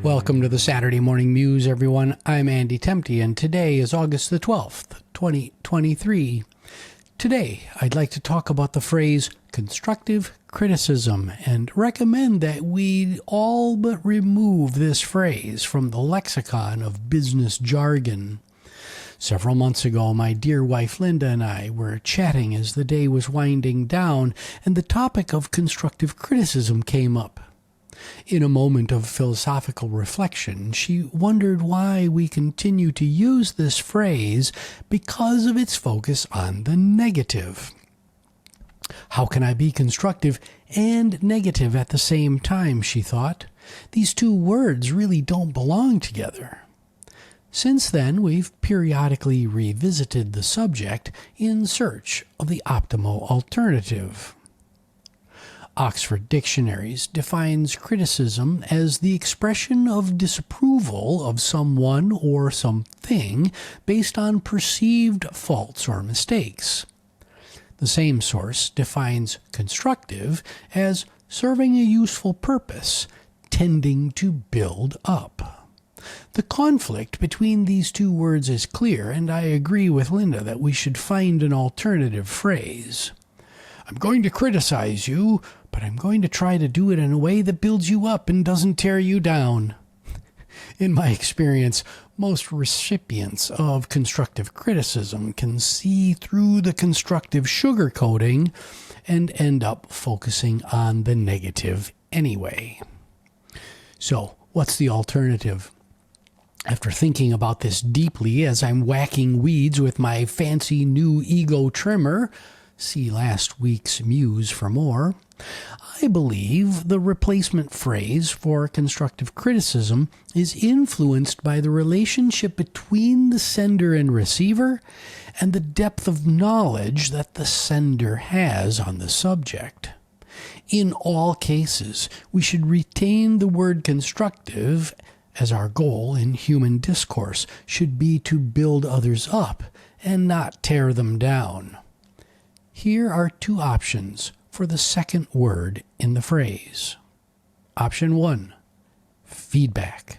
Welcome to the Saturday Morning Muse, everyone. I'm Andy Tempty, and today is August the 12th, 2023. Today, I'd like to talk about the phrase constructive criticism and recommend that we all but remove this phrase from the lexicon of business jargon. Several months ago, my dear wife Linda and I were chatting as the day was winding down, and the topic of constructive criticism came up. In a moment of philosophical reflection, she wondered why we continue to use this phrase because of its focus on the negative. How can I be constructive and negative at the same time, she thought. These two words really don't belong together. Since then, we've periodically revisited the subject in search of the optimal alternative. Oxford Dictionaries defines criticism as the expression of disapproval of someone or something based on perceived faults or mistakes. The same source defines constructive as serving a useful purpose, tending to build up. The conflict between these two words is clear, and I agree with Linda that we should find an alternative phrase. I'm going to criticize you, but I'm going to try to do it in a way that builds you up and doesn't tear you down. In my experience, most recipients of constructive criticism can see through the constructive sugarcoating and end up focusing on the negative anyway. So, what's the alternative? After thinking about this deeply as I'm whacking weeds with my fancy new ego trimmer, see last week's Muse for more, I believe the replacement phrase for constructive criticism is influenced by the relationship between the sender and receiver and the depth of knowledge that the sender has on the subject. In all cases, we should retain the word constructive, as our goal in human discourse should be to build others up and not tear them down. Here are two options for the second word in the phrase. Option 1, feedback.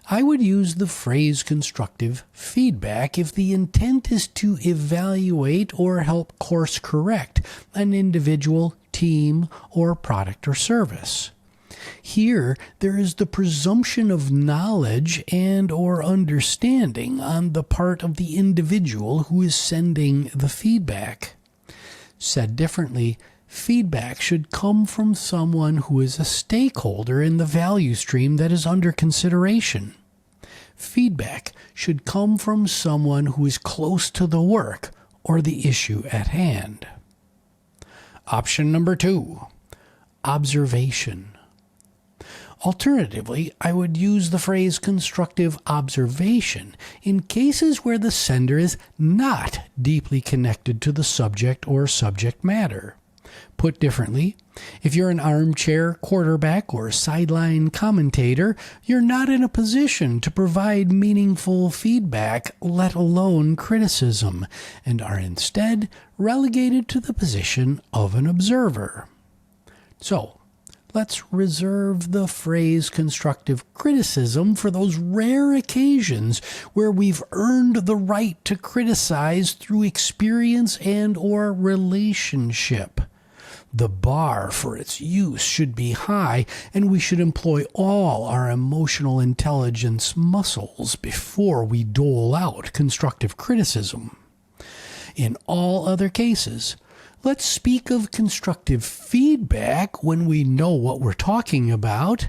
I would use the phrase constructive feedback if the intent is to evaluate or help course correct an individual, team, or product or service. Here, there is the presumption of knowledge and or understanding on the part of the individual who is sending the feedback. Said differently, feedback should come from someone who is a stakeholder in the value stream that is under consideration. Feedback should come from someone who is close to the work or the issue at hand. Option number 2, observation. Alternatively, I would use the phrase constructive observation in cases where the sender is not deeply connected to the subject or subject matter. Put differently, if you're an armchair quarterback or sideline commentator, you're not in a position to provide meaningful feedback, let alone criticism, and are instead relegated to the position of an observer. So, let's reserve the phrase constructive criticism for those rare occasions where we've earned the right to criticize through experience and or relationship. The bar for its use should be high, and we should employ all our emotional intelligence muscles before we dole out constructive criticism. In all other cases, let's speak of constructive feedback when we know what we're talking about,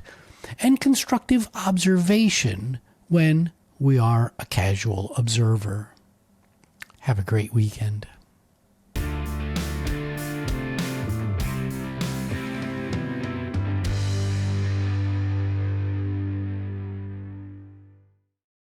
and constructive observation when we are a casual observer. Have a great weekend.